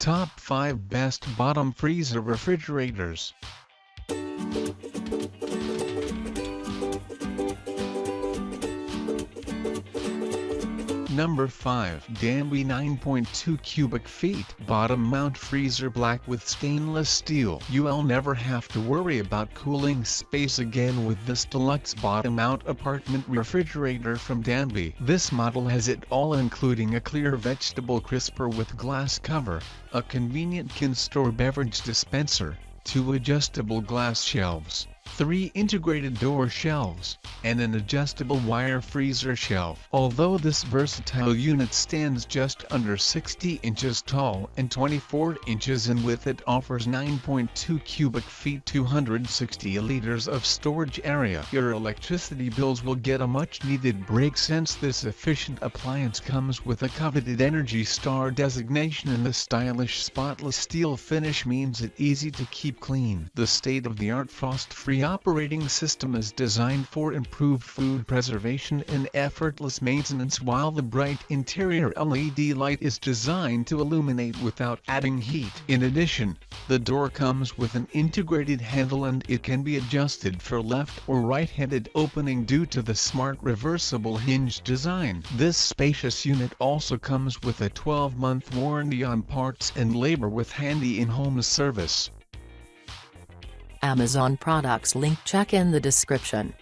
Top 5 Best Bottom Freezer Refrigerators. Number 5. Danby 9.2 cubic feet bottom mount freezer, black with stainless steel. You'll never have to worry about cooling space again with this deluxe bottom mount apartment refrigerator from Danby. This model has it all, including a clear vegetable crisper with glass cover, a convenient can-store beverage dispenser, 2 adjustable glass shelves, 3 integrated door shelves, and an adjustable wire freezer shelf. Although this versatile unit stands just under 60 inches tall and 24 inches in width, it offers 9.2 cubic feet, 260 liters of storage area. Your electricity bills will get a much-needed break, since this efficient appliance comes with a coveted Energy Star designation, and the stylish spotless steel finish means it's easy to keep clean. The state-of-the-art frost-free operating system is designed for improved food preservation and effortless maintenance, while the bright interior LED light is designed to illuminate without adding heat. In addition, the door comes with an integrated handle, and it can be adjusted for left or right-handed opening due to the smart reversible hinge design. This spacious unit also comes with a 12-month warranty on parts and labor with handy in-home service. Amazon products link check in the description.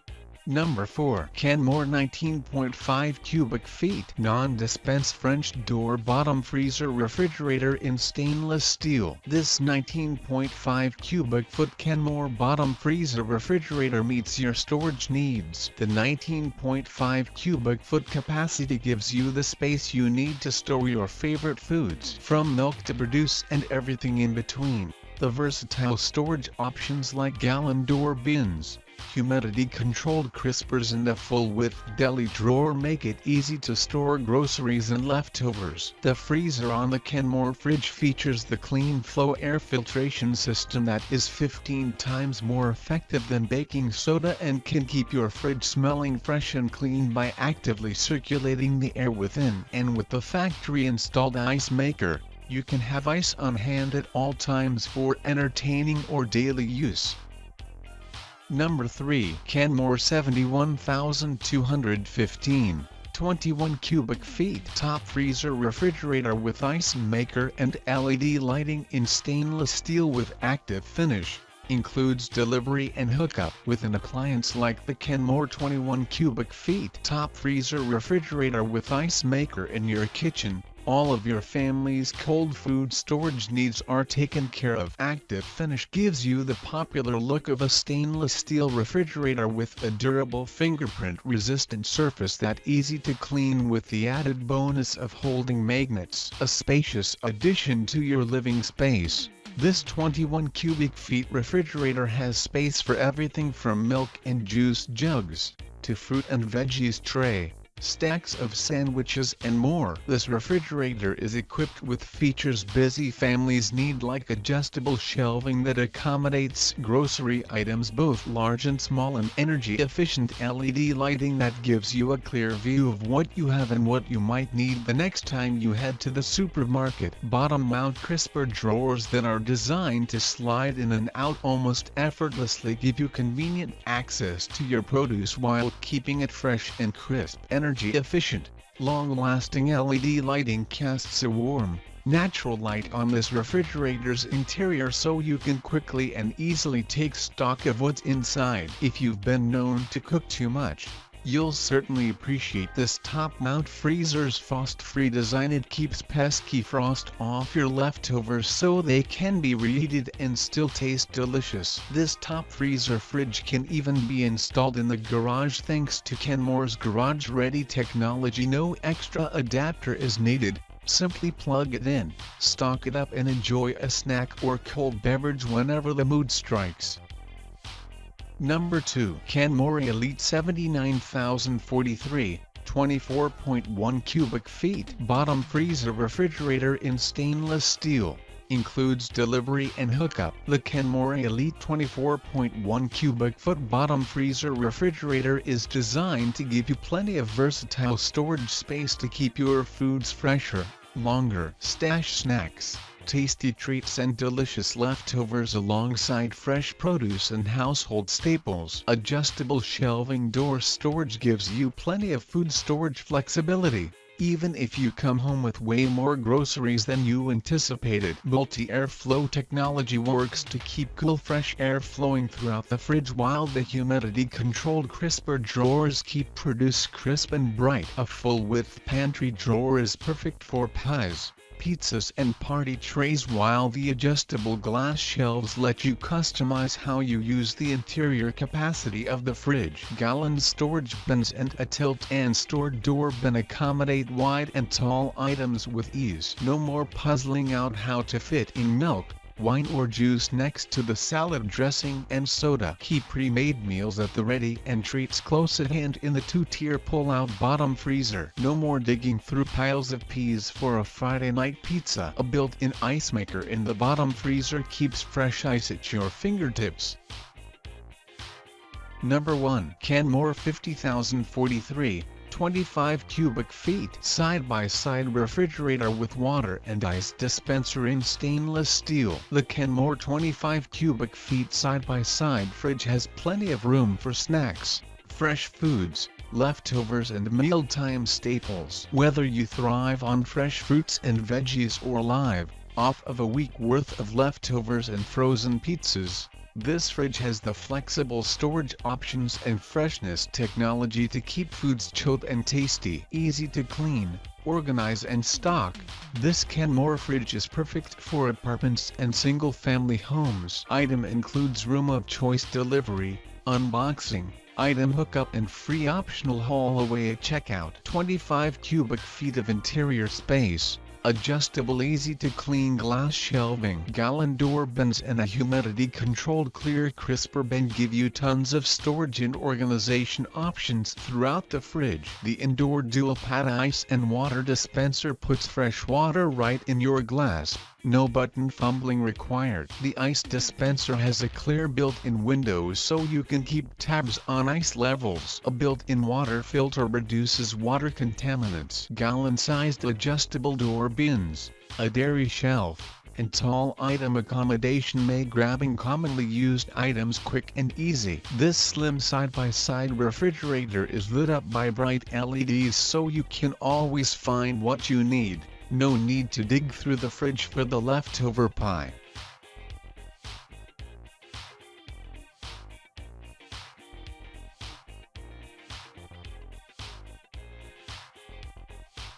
Number 4. Kenmore 19.5 cubic feet non-dispense French door bottom freezer refrigerator in stainless steel. This 19.5 cubic foot Kenmore bottom freezer refrigerator meets your storage needs. The 19.5 cubic foot capacity gives you the space you need to store your favorite foods, from milk to produce and everything in between. The versatile storage options like gallon door bins, humidity-controlled crispers, and a full-width deli drawer make it easy to store groceries and leftovers. The freezer on the Kenmore fridge features the clean flow air filtration system that is 15 times more effective than baking soda and can keep your fridge smelling fresh and clean by actively circulating the air within. And with the factory-installed ice maker, you can have ice on hand at all times for entertaining or daily use. Number 3. Kenmore 71215 21 cubic feet top freezer refrigerator with ice maker and LED lighting in stainless steel with active finish. Includes delivery and hookup. With an appliance like the Kenmore 21 cubic feet top freezer refrigerator with ice maker in your kitchen, all of your family's cold food storage needs are taken care of. Active finish gives you the popular look of a stainless steel refrigerator with a durable fingerprint-resistant surface that's easy to clean, with the added bonus of holding magnets. A spacious addition to your living space. This 21 cubic feet refrigerator has space for everything from milk and juice jugs, to fruit and veggies tray, stacks of sandwiches and more. This refrigerator is equipped with features busy families need, like adjustable shelving that accommodates grocery items both large and small, and energy-efficient LED lighting that gives you a clear view of what you have and what you might need the next time you head to the supermarket. Bottom-mount crisper drawers that are designed to slide in and out almost effortlessly give you convenient access to your produce while keeping it fresh and crisp. Energy-efficient, long-lasting LED lighting casts a warm, natural light on this refrigerator's interior, so you can quickly and easily take stock of what's inside. If you've been known to cook too much, you'll certainly appreciate this top-mount freezer's frost-free design. It keeps pesky frost off your leftovers so they can be reheated and still taste delicious. This top freezer fridge can even be installed in the garage thanks to Kenmore's garage-ready technology. No extra adapter is needed. Simply plug it in, stock it up, and enjoy a snack or cold beverage whenever the mood strikes. Number 2. Kenmore Elite 79043 24.1 cubic feet bottom freezer refrigerator in stainless steel. Includes delivery and hookup. The Kenmore Elite 24.1 cubic foot bottom freezer refrigerator is designed to give you plenty of versatile storage space to keep your foods fresher, longer. Stash snacks, tasty treats and delicious leftovers alongside fresh produce and household staples. Adjustable shelving door storage gives you plenty of food storage flexibility, even if you come home with way more groceries than you anticipated. Multi-airflow technology works to keep cool fresh air flowing throughout the fridge while the humidity-controlled crisper drawers keep produce crisp and bright. A full-width pantry drawer is perfect for pies, pizzas and party trays, while the adjustable glass shelves let you customize how you use the interior capacity of the fridge. Gallon storage bins and a tilt-and store door bin accommodate wide and tall items with ease. No more puzzling out how to fit in milk, wine or juice next to the salad dressing and soda. Keep pre-made meals at the ready and treats close at hand in the two-tier pull-out bottom freezer. No more digging through piles of peas for a Friday night pizza. A built-in ice maker in the bottom freezer keeps fresh ice at your fingertips. Number 1. Kenmore 50043. 25 cubic feet side-by-side refrigerator with water and ice dispenser in stainless steel. The Kenmore 25 cubic feet side-by-side fridge has plenty of room for snacks, fresh foods, leftovers and mealtime staples. Whether you thrive on fresh fruits and veggies or live, off of a week worth of leftovers and frozen pizzas, this fridge has the flexible storage options and freshness technology to keep foods chilled and tasty. Easy to clean, organize and stock, this Kenmore fridge is perfect for apartments and single-family homes. Item includes room of choice delivery, unboxing, item hookup and free optional haul away at checkout. 25 cubic feet of interior space. Adjustable easy-to-clean glass shelving. Gallon door bins and a humidity-controlled clear crisper bin give you tons of storage and organization options throughout the fridge. The indoor dual-pad ice and water dispenser puts fresh water right in your glass. No button fumbling required. The ice dispenser has a clear built-in window so you can keep tabs on ice levels. A built-in water filter reduces water contaminants. Gallon-sized adjustable door bins, a dairy shelf, and tall item accommodation make grabbing commonly used items quick and easy. This slim side-by-side refrigerator is lit up by bright LEDs so you can always find what you need. No need to dig through the fridge for the leftover pie,